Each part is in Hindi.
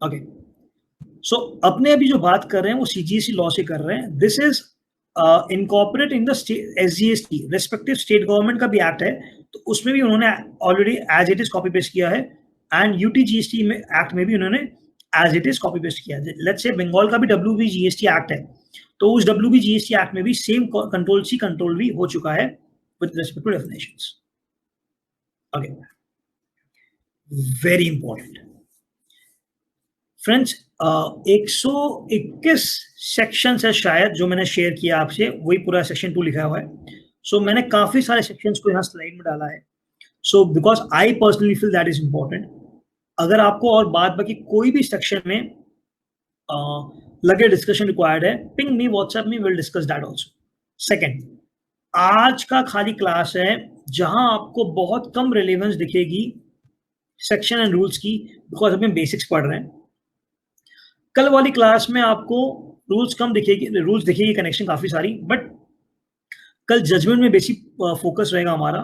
ओके, सो अपने अभी जो बात कर रहे हैं वो सीजीएसटी लॉ से कर रहे हैं. This is incorporate in the SGST, respective state government का भी एक्ट है, तो उसमें भी उन्होंने already as it is copy paste किया है. एंड यूटीजीएसटी में एक्ट में भी उन्होंने as it is copy paste किया है. लेट्स से बंगाल का भी डब्ल्यूबीजीएसटी एक्ट है, तो उस डब्ल्यूबीजीएसटी एक्ट में भी same control C control V हो चुका है with respect to definitions. Okay, very important friends, 121 section है शायद जो मैंने शेयर किया आपसे, वही पूरा सेक्शन 2 लिखा हुआ है. सो मैंने काफी सारे सेक्शंस को यहाँ स्लाइड में डाला है. So because I personally feel that is important. अगर आपको और बाद बाकी कोई भी सेक्शन में लगे डिस्कशन रिक्वायर्ड है, पिंग मी व्हाट्सएप में, will discuss that also. Second, आज का खाली क्लास है जहां आपको बहुत कम रिलेवेंस दिखेगी सेक्शन एंड रूल्स की, बिकॉज अभी हम बेसिक्स पढ़ रहे हैं. कल वाली क्लास में आपको रूल्स कम दिखेगी, रूल्स दिखेगी कनेक्शन काफी सारी, बट कल जजमेंट में बेसिक फोकस रहेगा हमारा.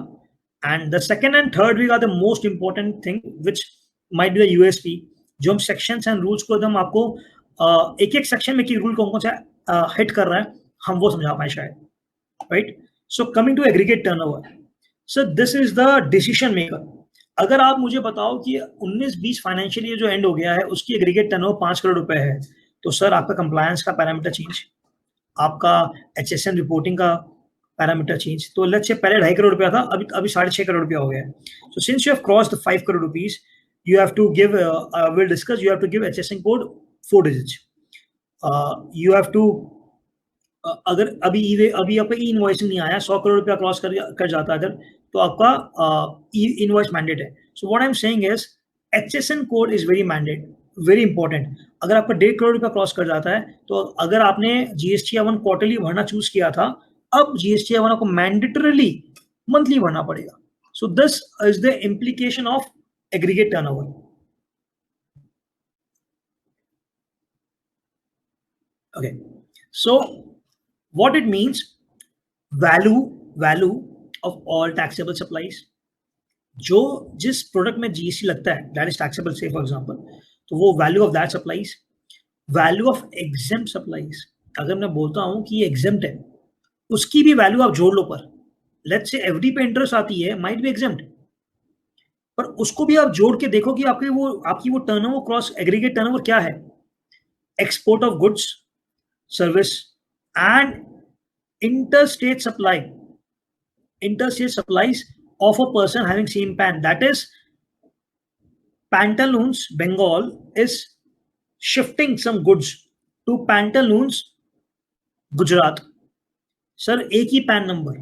And the second and third week are the most important thing which might be the USP, जो हम सेक्शंस एंड रूल्स को एकदम आपको एक एक सेक्शन में रूल कौन कौन सा हिट कर रहा है हम वो समझा पाए शायद, right. So coming to aggregate turnover, so this is the decision maker. अगर आप मुझे बताओ कि 19-20 फाइनेंशियल ईयर जो एंड हो गया है उसकी एग्रीगेट टर्नओवर 5 करोड़ रुपए है, तो सर आपका कंप्लायंस का पैरामीटर चेंज, आपका एचएसएन रिपोर्टिंग का पैरामीटर चेंज. तो लेट्स से पहले 2.5 करोड़ रुपया था, अभी 6.5 करोड़ रुपया हो गया है. So since you have crossed the 5 crore rupees, you have to give we'll discuss, you have to give HSN code 4 digits. You have to अगर अभी आपका ई इनवॉइस नहीं आया, 100 करोड़ रुपया क्रॉस कर जाता है अगर, तो आपका ई इनवॉइस मैंडेट है. So what I am saying is HSN code is very mandate, very important. अगर आपका 1.5 करोड़ रुपया क्रॉस कर जाता है, तो अगर आपने GST-1 क्वार्टरली भरना चूज किया था, अब GST-1 आपको मैंडेटरली मंथली भरना पड़ेगा. सो this is the implication of aggregate turnover. Okay, so what it means, value of all taxable supplies. जो जिस प्रोडक्ट में जीएसटी लगता है दैट इज टैक्सेबल, से फॉर एग्जांपल, तो वो value of that supplies. Value of exempt supplies, अगर मैं बोलता हूं कि ये एग्जेम्प्ट है, उसकी भी वैल्यू आप जोड़ लो. पर लेट्स से एफडी पे इंटरेस्ट आती है, माइट बी एग्जेम्प्ट, पर उसको भी आप जोड़ के देखो कि आपकी वो टर्नओवर क्रॉस एग्रीगेट टर्नओवर क्या है. Export of goods, service and interstate supplies of a person having same PAN. That is, Pantaloons Bengal is shifting some goods to Pantaloons Gujarat. Sir एक ही पैन नंबर,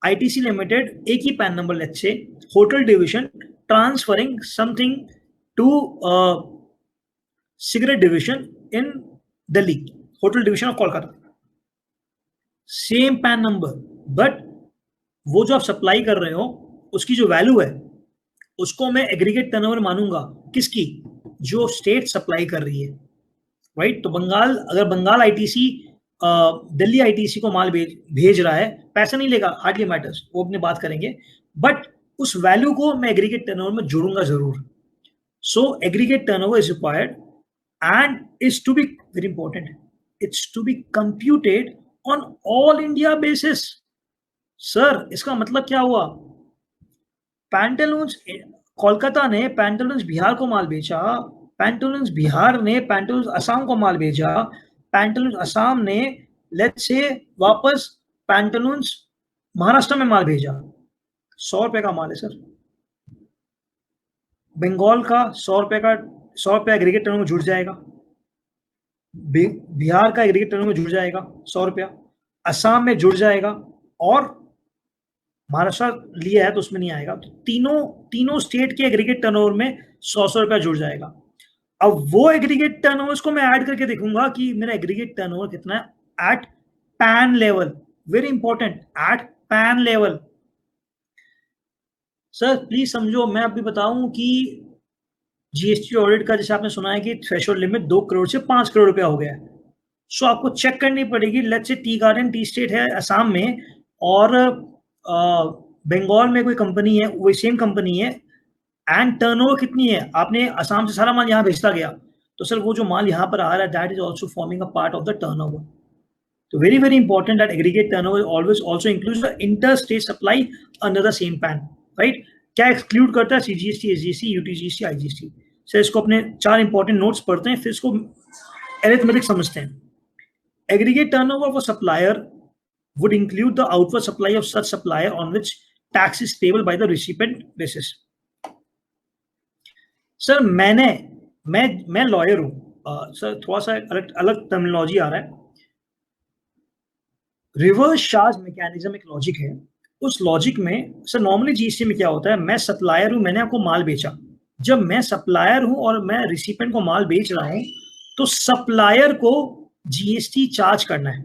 ITC लिमिटेड एक ही PAN number, let's say hotel division transferring something to cigarette division in Delhi, hotel division of Kolkata, same PAN number, but वो जो आप सप्लाई कर रहे हो उसकी जो वैल्यू है उसको मैं एग्रीगेट टर्नओवर मानूंगा. किसकी? जो स्टेट सप्लाई कर रही है, राइट. तो अगर बंगाल आईटीसी दिल्ली आईटीसी को माल भेज रहा है, पैसा नहीं लेगा, हार्डली मैटर्स, वो अपनी बात करेंगे, बट उस वैल्यू को मैं एग्रीगेट टर्नओवर में जोड़ूंगा जरूर. So aggregate turnover is required and is to be very important, it's to be computed on all India basis. Sir इसका मतलब क्या हुआ? पैंटालून्स कोलकाता ने पैंटालून्स बिहार को माल बेचा, पैंटालून्स बिहार ने पैंटालून्स असम को माल भेजा, पैंटालून्स असम ने लेट्स से वापस पैंटालून्स महाराष्ट्र में माल भेजा. 100 रुपए का माल है सर, बंगाल का 100 रुपए एग्रीगेट टर्नओवर में जुड़ जाएगा, बिहार का एग्रीगेट टर्नओवर में जुड़ जाएगा 100 रुपया, असम में जुड़ जाएगा, और महाराष्ट्र लिया है तो उसमें नहीं आएगा. तो तीनों स्टेट के एग्रीगेट टर्नओवर में 100 रुपया जुड़ जाएगा. अब वो एग्रीगेट टर्नओवर को मैं ऐड करके देखूंगा कि मेरा एग्रीगेट टर्नओवर कितना है at PAN level. Very important, at PAN level. Sir please समझो, मैं अभी बताऊं कि जीएसटी ऑडिट का जैसे आपने सुना है कि थ्रेशोल्ड लिमिट 2 करोड़ से 5 करोड़ रुपया हो गया है. सो आपको चेक करनी पड़ेगी. Let's say tea garden tea state है असम में, और बंगाल में कोई कंपनी है, वही सेम कंपनी है, एंड टर्नओवर कितनी है, आपने असम से सारा माल यहाँ भेजता गया, तो सर वो जो माल यहाँ पर आ रहा है that is also forming a part of the turnover. तो very very important that aggregate turnover always also includes the inter state supply under the same PAN, right. क्या एक्सक्लूड करता है, CGST, SGST, UTGST, IGST. Sir इसको अपने 4 इंपॉर्टेंट नोट्स पढ़ते हैं, फिर इसको अरिथमेटिक समझते हैं. Aggregate turnover of a supplier would include the outward supply of such supplier on which tax is payable by the recipient basis. Sir मैं लॉयर हूं, सर थोड़ा सा अलग टर्मिनोलॉजी आ रहा है. रिवर्स चार्ज मैकेनिज्म एक लॉजिक है. उस लॉजिक में सर नॉर्मली जीएसटी में क्या होता है, मैं सप्लायर हूं, मैंने आपको माल बेचा. जब मैं सप्लायर हूं और मैं रिसिपेंट को माल बेच रहा हूं, तो सप्लायर को जीएसटी चार्ज करना है.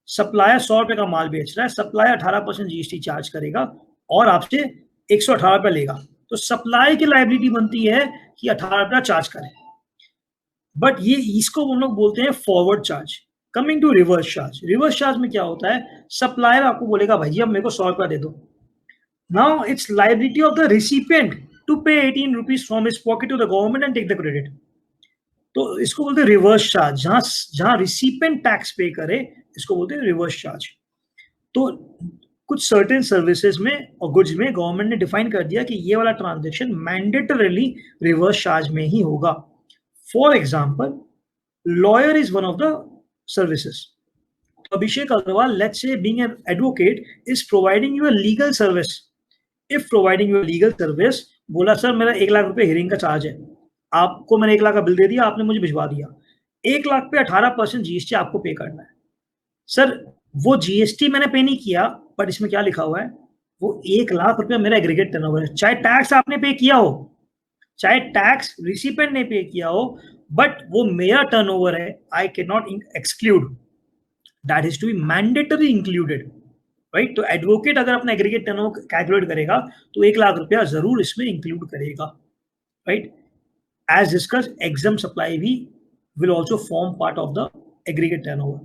सप्लायर 100 रुपए का माल बेच रहा है, सप्लायर 18% जीएसटी चार्ज करेगा और आपसे 118 रुपए लेगा. तो सप्लाई की लायबिलिटी बनती है कि 18 रुपया चार्ज करें. बट ये इसको हम लोग बोलते हैं forward charge. Coming to reverse charge, reverse charge में क्या होता है, सप्लायर आपको बोलेगा भाई जी अब मेरे को 100 रुपया दे दो. Now it's liability of the recipient to pay 18 rupees from his pocket to the government and take the credit. तो इसको बोलते हैं रिवर्स चार्ज. जहां रिसिपेंट टैक्स पे करे इसको बोलते हैं रिवर्स चार्ज. तो कुछ सर्टेन सर्विसेज में और गुड्स में गवर्नमेंट ने डिफाइन कर दिया कि ये वाला ट्रांजैक्शन मैंडेटरीली रिवर्स चार्ज में ही होगा. For example, lawyer is one of the services. तो Abhishek Agarwal, let's say being an advocate, is providing you a legal service. If providing you a legal service, बोला सर मेरा 1 लाख रुपए हियरिंग का चार्ज है, आपको मैंने 1 लाख का बिल दे दिया, आपने मुझे भिजवा दिया. 1 लाख पे 18% जीएसटी आपको पे करना है. सर वो जीएसटी मैंने पे नहीं किया, बट इसमें क्या लिखा हुआ है, वो 1 लाख रुपया मेरा एग्रीगेट टर्नओवर है. चाहे टैक्स आपने पे किया हो, चाहे टैक्स रिसिपेंट ने पे किया हो, बट वो मेरा टर्नओवर है. I can not exclude, that is to be mandatory included, right. तो एडवोकेट अगर अपना एग्रीगेट टर्नओवर कैलकुलेट करेगा तो 1 लाख रुपया जरूर इसमें इंक्लूड करेगा, right. As discussed, exempt supply भी will also form part of the aggregate turnover.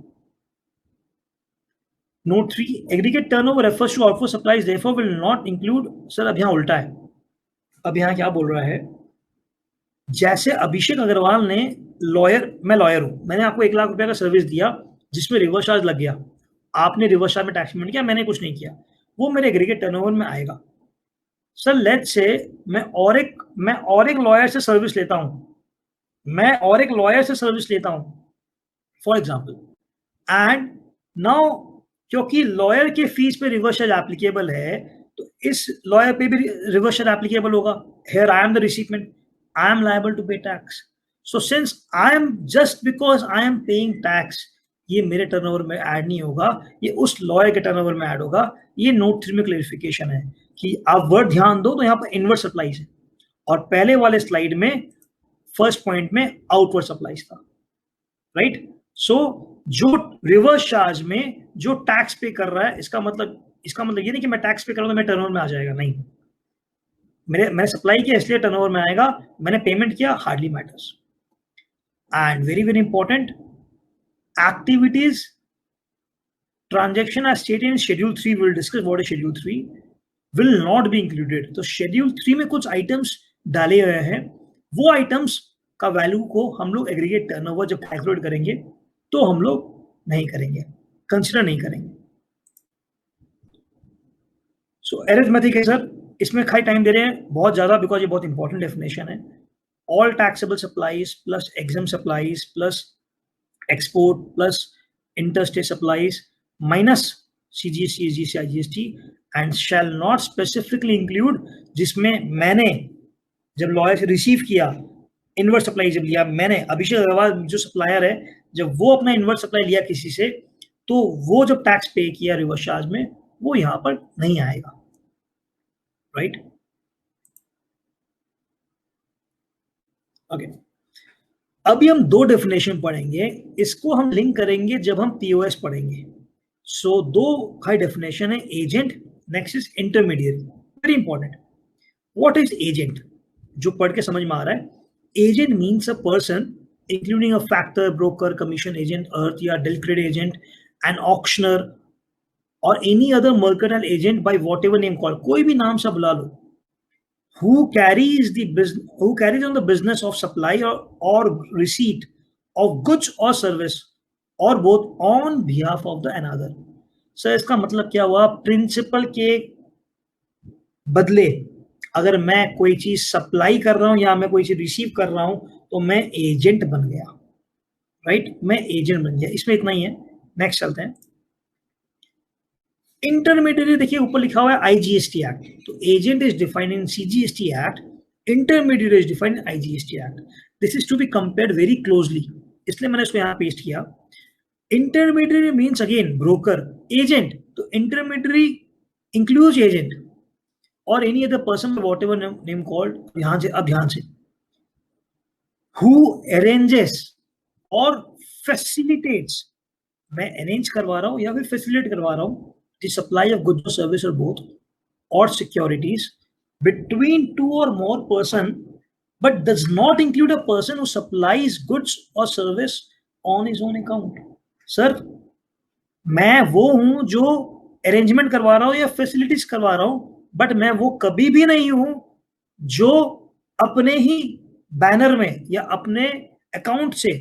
Note 3, aggregate turnover refers to outward supplies, therefore will not include. Sir अब यहाँ उल्टा है. अब यहाँ क्या बोल रहा है, जैसे अभिषेक अग्रवाल ने मैं लॉयर हूं, मैंने आपको 1 लाख रुपया का सर्विस दिया जिसमें रिवर्स चार्ज लग गया, आपने रिवर्स चार्ज में टैक्स पेमेंट किया, मैंने कुछ नहीं किया, वो मेरे एग्रीगेट टर्नओवर में आएगा. सर लेट्स से मैं और एक लॉयर से सर्विस लेता हूं, फॉर एग्जांपल, एंड नाउ क्योंकि लॉयर के फीस पे रिवर्स चार्ज एप्लीकेबल है, तो इस लॉयर पे भी रिवर्स चार्ज एप्लीकेबल होगा. Here I am the recipient, I am liable to pay tax. So since I am just because I am paying tax, ये मेरे टर्नओवर में ऐड नहीं होगा, ये उस लॉयर के टर्नओवर में ऐड होगा. ये नोट 3 में क्लेरिफिकेशन है कि आप वर्ड ध्यान दो, तो यहाँ पर इनवर्ड सप्लाईज है और पहले वाले स्लाइड में फर्स्ट पॉइंट में आउटवर्ड सप्लाईज था, राइट. सो जो रिवर्स चार्ज में जो टैक्स पे कर रहा है, इसका मतलब ये नहीं कि मैं टैक्स पे कर रहा हूं तो मेरे टर्नओवर में आ जाएगा, नहीं. मैंने सप्लाई किया इसलिए टर्नओवर में आएगा, मैंने पेमेंट किया, hardly matters. And very very important, activities transaction as stated in schedule 3, we'll discuss what is schedule 3, will not be included. तो schedule 3 में कुछ आइटम्स डाले हुए हैं, वो आइटम्स का वैल्यू को हम लोग एग्रीगेट टर्नओवर जब कैलकुलेट करेंगे तो हम लोग नहीं करेंगे, कंसिडर नहीं करेंगे. सो अरिथमेटिक है सर, इसमें खाली टाइम दे रहे हैं बहुत ज्यादा, बिकॉज ये बहुत इंपॉर्टेंट डेफिनेशन है. All taxable supplies plus exempt supplies plus export plus interstate supplies minus CGST, SGST, IGST and shall not specifically include, जिसमें मैंने जब लॉयर से रिसीव किया इनवर्ट सप्लाई, जब लिया मैंने, अभिषेक अग्रवाल जो सप्लायर है, जब वो अपना इनवर्ट सप्लाई लिया किसी से, तो वो जब टैक्स पे किया रिवर्स चार्ज में, वो यहां पर नहीं आएगा, राइट. ओके, अभी हम 2 डेफिनेशन पढ़ेंगे, इसको हम लिंक करेंगे जब हम पीओएस पढ़ेंगे. सो 2 खाली डेफिनेशन है, agent, next is intermediate. Very important, what is agent, जो पढ़ के समझ में आ रहा है. Agent means a person including a factor, broker, commission agent, अर्थ या डेलीक्रेट एजेंट, एन ऑक्शनर और any other mercantile agent by whatever name called, कोई भी नाम से बुला लो. who carries on the business of supply or receipt of goods or service or both on behalf of the another. Sir इसका मतलब क्या हुआ? प्रिंसिपल के बदले अगर मैं कोई चीज सप्लाई कर रहा हूं या मैं कोई चीज रिसीव कर रहा हूं तो मैं एजेंट बन गया, राइट? मैं एजेंट बन गया। इसमें इतना ही है। नेक्स्ट चलते हैं। इंटरमीडिएट देखिए ऊपर लिखा हुआ है आईजीएसटी एक्ट, तो agent is defined in CGST act, intermediate is defined in IGST act. This is to be compared very closely, इसलिए मैंने इसको यहाँ पेस्ट किया। Intermediary means again broker, agent, तो इंटरमीडियरी इंक्लूड्स एजेंट और any other person whatever name called. ध्यान से हु अरेंजेस और फैसिलिटेट्स, मैं अरेंज करवा रहा हूं या फिर फैसिलिटेट करवा रहा हूं the supply of goods or service or both or securities between two or more person but does not include a person who supplies goods or service on his own account. Sir मैं वो हूं जो अरेंजमेंट करवा रहा हूं या फैसिलिटीज करवा रहा हूं, बट मैं वो कभी भी नहीं हूं जो अपने ही बैनर में या अपने अकाउंट से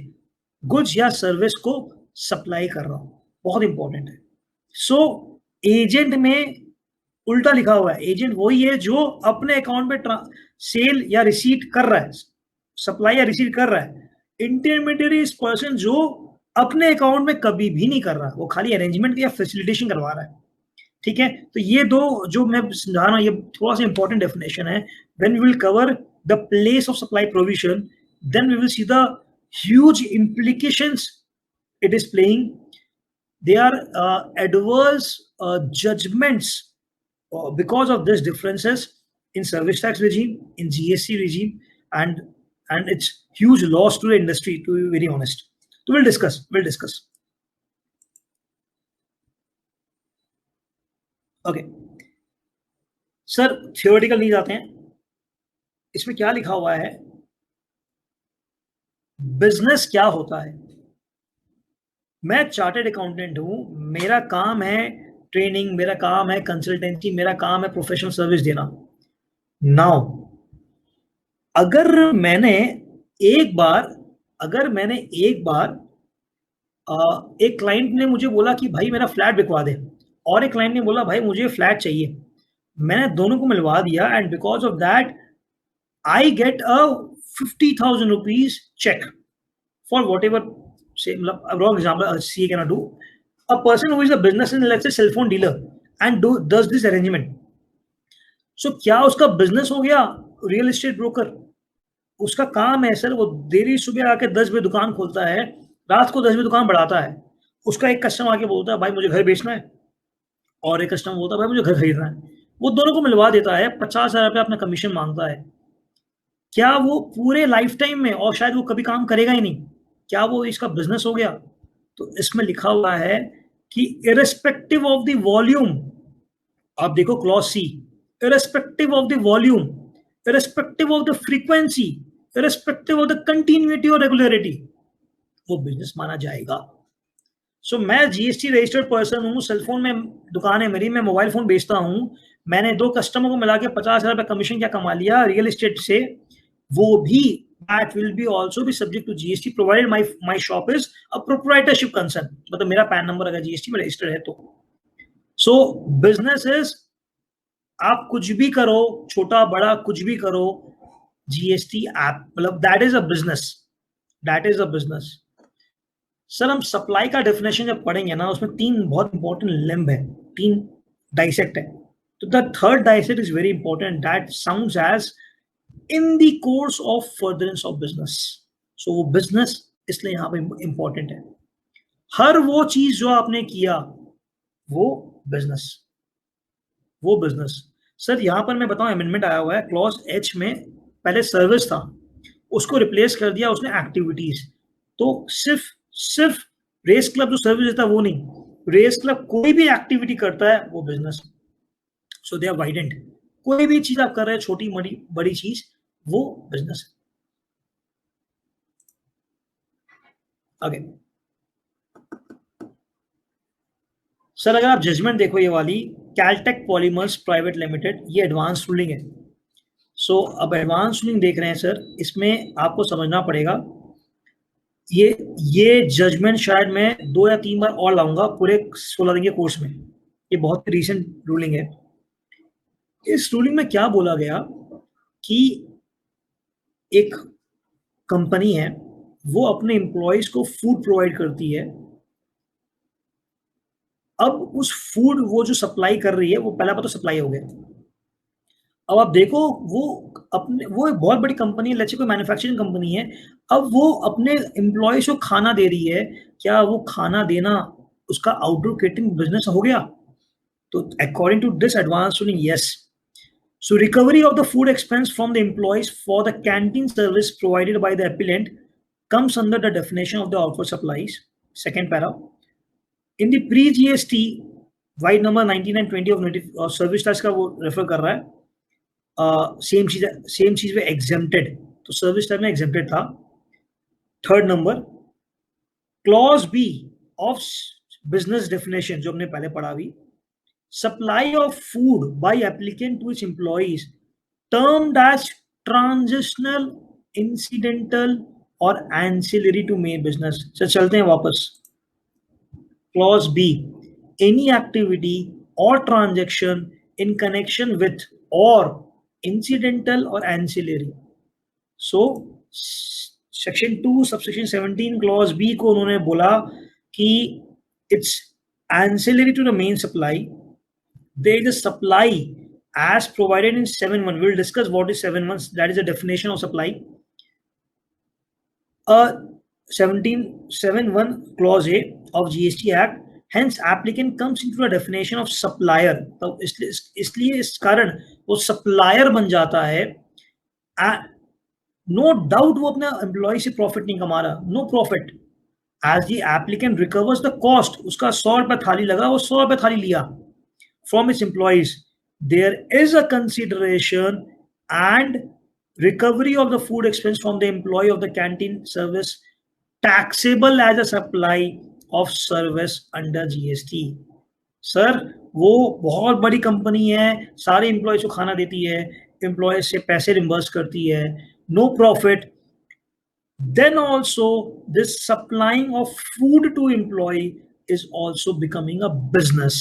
गुड्स या सर्विस को सप्लाई कर रहा हूं। बहुत इंपॉर्टेंट है। सो एजेंट में उल्टा लिखा हुआ है, एजेंट वही है जो अपने अकाउंट में सेल या रिसीट कर रहा है, सप्लाई या रिसीट कर रहा है। इंटरमीडियरी इज पर्सन जो अपने अकाउंट में कभी भी नहीं कर रहा, वो खाली अरेंजमेंट या फैसिलिटेशन करवा रहा है। ठीक है, तो ये दो जो मैं समझा रहा हूँ, ये थोड़ा सा इंपॉर्टेंट डेफिनेशन है। When we will cover the place of supply provision, then we will see the huge implications it is playing. They are adverse judgments because of these differences in service tax regime, in GST regime, and it's huge loss to the industry, to be very honest. So we'll discuss. Okay. Sir theoretical नहीं जाते हैं, इसमें क्या लिखा हुआ है? बिजनेस क्या होता है? मैं चार्टर्ड अकाउंटेंट हूं, मेरा काम है ट्रेनिंग, मेरा काम है कंसल्टेंसी, मेरा काम है प्रोफेशनल सर्विस देना। नाउ अगर मैंने एक बार एक क्लाइंट ने मुझे बोला कि भाई मेरा फ्लैट बिकवा दे, और एक क्लाइंट ने बोला भाई मुझे फ्लैट चाहिए, मैंने दोनों को मिलवा दिया, and because of that I get a 50,000 rupees cheque for whatever, say wrong example, C cannot do. A person who is a business in, let's say, cell phone dealer and does this arrangement, so क्या उसका बिजनेस हो गया? रियल एस्टेट ब्रोकर, उसका काम है सर, वो देरी सुबह आके 10 बजे दुकान खोलता है, रात को 10 बजे दुकान बढ़ाता है। उसका एक कस्टमर आके बोलता है भाई मुझे घर बेचना है, और एक कस्टमर बोलता है भाई मुझे घर खरीदना है, वो दोनों को मिलवा देता है, 50,000 रुपये अपना कमीशन मांगता है। क्या वो पूरे लाइफ टाइम में, और शायद वो कभी काम करेगा ही नहीं, क्या वो इसका बिजनेस हो गया? तो इसमें लिखा हुआ है कि इरेस्पेक्टिव ऑफ द वॉल्यूम, आप देखो clause C, irrespective of the volume, irrespective of the frequency, irrespective of the continuity और रेगुलरिटी, वो बिजनेस माना जाएगा। सो मैं जीएसटी रजिस्टर्ड पर्सन हूँ, सेलफोन में दुकान है मेरी, मैं मोबाइल फोन बेचता हूँ, मैंने 2 कस्टमर को मिला के 50,000 रुपये कमीशन क्या कमा लिया रियल एस्टेट से, वो भी that will be also be subject to GST provided my shop is a proprietorship concern, मतलब मेरा पैन नंबर अगर GST में रजिस्टर्ड है तो। सो बिजनेस इज, आप कुछ भी करो, छोटा बड़ा कुछ भी करो, जीएसटी ऐप, मतलब that is a business. Sir हम सप्लाई का डेफिनेशन जब पढ़ेंगे ना, उसमें 3 बहुत इंपॉर्टेंट लिम्ब है, 3 डाइसेक्ट है। तो the third dissect is very important, that sounds as in the course of furtherance of business. So वो business इसलिए यहाँ पे important है। हर वो चीज जो आपने किया वो बिजनेस। सर यहाँ पर मैं बताऊं, अमेंडमेंट आया हुआ है क्लॉज एच में, पहले सर्विस था, उसको रिप्लेस कर दिया उसने एक्टिविटीज। तो सिर्फ रेस क्लब जो सर्विस देता है वो नहीं, रेस क्लब कोई भी एक्टिविटी करता है वो business. So they are widened, कोई भी चीज आप कर रहे हैं, छोटी बड़ी चीज, वो बिजनेस है। ओके सर अगर आप जजमेंट देखो, ये वाली कैलटेक पॉलीमर्स प्राइवेट लिमिटेड, ये एडवांस रूलिंग है। सो अब एडवांस रूलिंग देख रहे हैं सर, इसमें आपको समझना पड़ेगा, ये जजमेंट शायद मैं 2 या 3 बार और लाऊंगा पूरे 16 दिन के कोर्स में। ये बहुत ही रीसेंट रूलिंग है। इस रूलिंग में क्या बोला गया कि एक कंपनी है, वो अपने एम्प्लॉयज को फूड प्रोवाइड करती है। अब उस फूड वो जो सप्लाई कर रही है, वो पहला बात तो सप्लाई हो गया। अब आप देखो, वो एक बहुत बड़ी कंपनी है, लेट्स से कोई मैन्युफैक्चरिंग कंपनी है, अब वो अपने एम्प्लॉयज को खाना दे रही है। क्या वो खाना देना उसका आउटडोर केटरिंग बिजनेस हो गया? तो according to this advance ruling, yes. So recovery of the food expense from the employees for the canteen service provided by the appellant comes under the definition of the outward supplies. Second para. In the pre-GST, wide number 19 and 20 of service tax का वो रेफर कर रहा है। सेम चीज में एग्जेम्प्टेड, तो सर्विस टैक्स में एग्जेम्प्टेड था। Third number, clause B of business definition जो हमने पहले पढ़ा भी, supply of food by applicant to its employees termed as transitional, incidental or ancillary to main business। Sir चलते हैं वापस। Clause B, any activity or transaction in connection with or incidental or ancillary। So section 2 subsection 17 clause B को उन्होंने बोला कि it's ancillary to the main supply। There is a supply as provided in 7.1. We'll discuss what is 7.1. That is a definition of supply. 17.7.1 clause A of GST Act. Hence, applicant comes into the definition of supplier. तो इसलिए इस कारण वो supplier बन जाता है। No doubt वो अपने एम्प्लॉय से प्रॉफिट नहीं कमा रहा, no profit. As the applicant recovers the cost, उसका 100 रुपए थाली लगा, वो 100 रुपए थाली लिया from its employees, there is a consideration and recovery of the food expense from the employee of the canteen service taxable as a supply of service under GST। Sir वो बहुत बड़ी कंपनी है, सारे एम्प्लॉयज को खाना देती है, एम्प्लॉयज से पैसे रिम्बर्स करती है, no profit. Then also this supplying of food to employee is also becoming a business।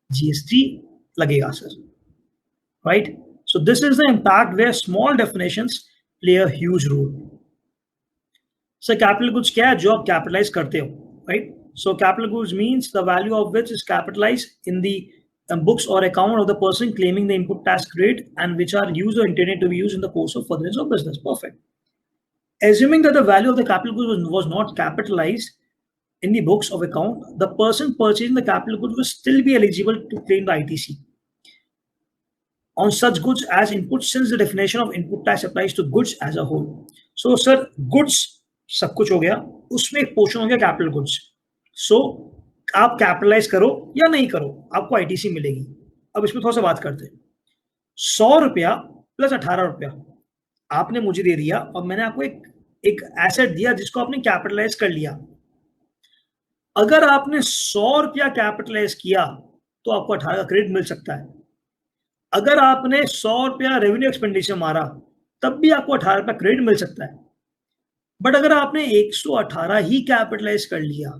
GST लगेगा sir, right? So this is the impact where small definitions play a huge role। So capital goods क्या है? जो आप capitalize करते हो, right? So capital goods means the value of which is capitalized in the books or account of the person claiming the input tax credit and which are used or intended to be used in the course of furtherance of business। Perfect। Assuming that the value of the capital goods was not capitalized in the books of account, the person purchasing the capital goods will still be eligible to claim the ITC on such goods as input, since the definition of input tax applies to goods as a whole। So sir, goods सब कुछ हो गया, उसमें एक पोर्शन हो गया कैपिटल गुड्स। सो आप कैपिटलाइज करो या नहीं करो, आपको आईटीसी मिलेगी। अब इसमें थोड़ा सा बात करते हैं। 100 रुपया प्लस 18 रुपया आपने मुझे दे दिया और मैंने आपको एक एसेट दिया जिसको आपने कैपिटलाइज कर लिया। अगर आपने 100 रुपया कैपिटलाइज किया तो आपको 18 का क्रेडिट मिल सकता है। अगर आपने 100 रुपया रेवेन्यू एक्सपेंडिचर मारा तब भी आपको 18 रुपया क्रेडिट मिल सकता है। बट अगर आपने 118 ही कैपिटलाइज कर लिया,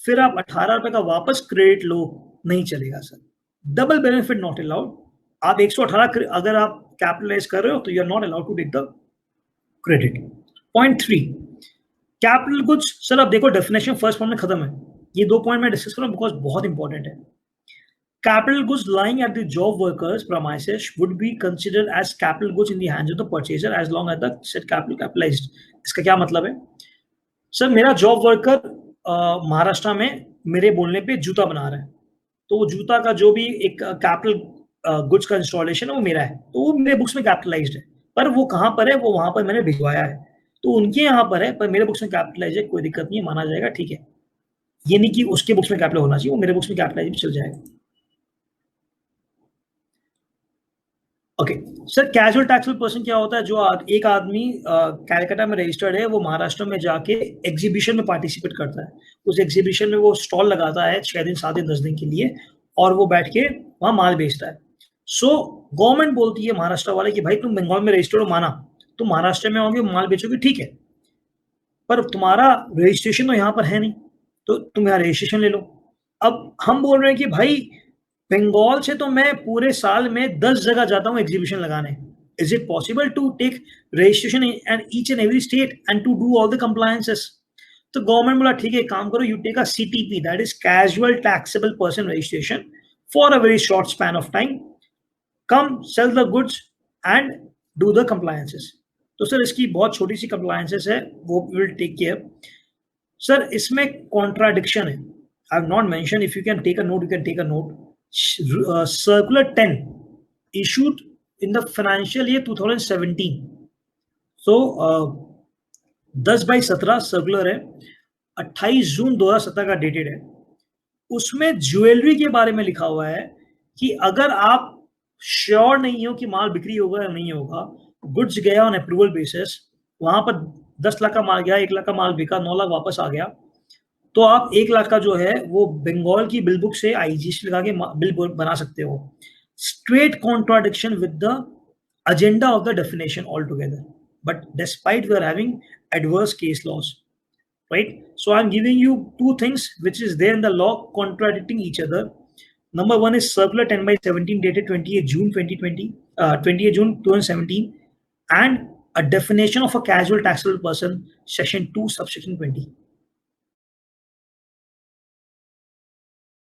फिर आप 18 रुपए का वापस क्रेडिट लो, नहीं चलेगा sir. Double benefit not allowed. आप 118 अगर आप कैपिटलाइज कर रहे हो तो you are not allowed to take the credit. Point 3, capital goods. Sir अब देखो डेफिनेशन फर्स्ट पॉइंट में खत्म है, ये 2 पॉइंट मैं डिस्कस करूं बिकॉज बहुत इंपॉर्टेंट है। Capital goods lying at the job workers' premises would be considered as capital goods in the hands of the purchaser as long as the said capital capitalized। इसका क्या मतलब है? सर मेरा जॉब वर्कर महाराष्ट्र में मेरे बोलने पे जूता बना रहा है, तो वो जूता का जो भी एक कैपिटल गुड्स का इंस्टॉलेशन है वो मेरा है, तो वो मेरे बुक्स में कैपिटलाइज्ड है। पर वो कहाँ पर है? वो वहां पर मैंने भिजवाया है, तो उनके यहाँ पर है, पर मेरे बुक्स में कैपिटलाइज है, कोई दिक्कत नहीं है, माना जाएगा, ठीक है। ये नहीं कि उसके बुक्स में कैपिटल होना चाहिए, वो मेरे बुक्स में कैपिटलाइज भी चल जाएगा। Okay sir, casual taxable person क्या होता है? जो एक आदमी कैलकाटा में रजिस्टर्ड है, वो महाराष्ट्र में जाके एग्जीबिशन में पार्टिसिपेट करता है। उस एग्जीबिशन में वो स्टॉल लगाता है 6 दिन 7 दिन 10 दिन के लिए, और वो बैठ के वहां माल बेचता है। सो गवर्नमेंट बोलती है महाराष्ट्र वाले कि भाई तुम बंगाल में रजिस्टर्ड हो, माना तुम महाराष्ट्र में आओगे माल बेचोगे, ठीक है, पर तुम्हारा रजिस्ट्रेशन तो यहाँ पर है नहीं, तो तुम यहाँ रजिस्ट्रेशन ले लो। अब हम बोल रहे हैं कि भाई बंगाल से तो मैं पूरे साल में 10 जगह जाता हूँ एग्जीबिशन लगाने, is it possible to take registration and each and every state and to do all the compliances? तो गवर्नमेंट बोला ठीक है, काम करो, you take a CTP, that is casual taxable person registration, for a very short span of time, come sell the goods and do the compliances. तो सर इसकी बहुत छोटी सी कंप्लायंसेस है, वो विल टेक केयर। सर इसमें कॉन्ट्राडिक्शन है, I have not mention, if you can take a note you can take a note. Circular 10 issued in the financial year 2017, so 10/17 circular है, 28 जून 2017 का डेटेड है। उसमें ज्वेलरी के बारे में लिखा हुआ है कि अगर आप श्योर नहीं हो कि माल बिक्री होगा या नहीं होगा, गुड्स गया ऑन अप्रूवल बेसिस, वहां पर 10 लाख का माल गया, 1 लाख का माल बिका, 9 लाख वापस आ गया, तो आप 1 लाख का जो है वो बंगाल की बिल बुक से IGST लगा के बिल बना सकते हो। Straight contradiction with the agenda of the definition altogether, but despite we are having adverse case laws, right? So I'm giving you two things which is there in the law contradicting each other. Number one is circular 10/17 dated 28 June 2020, 28 June 2017, and a definition of a casual taxable person, section 2 subsection 20.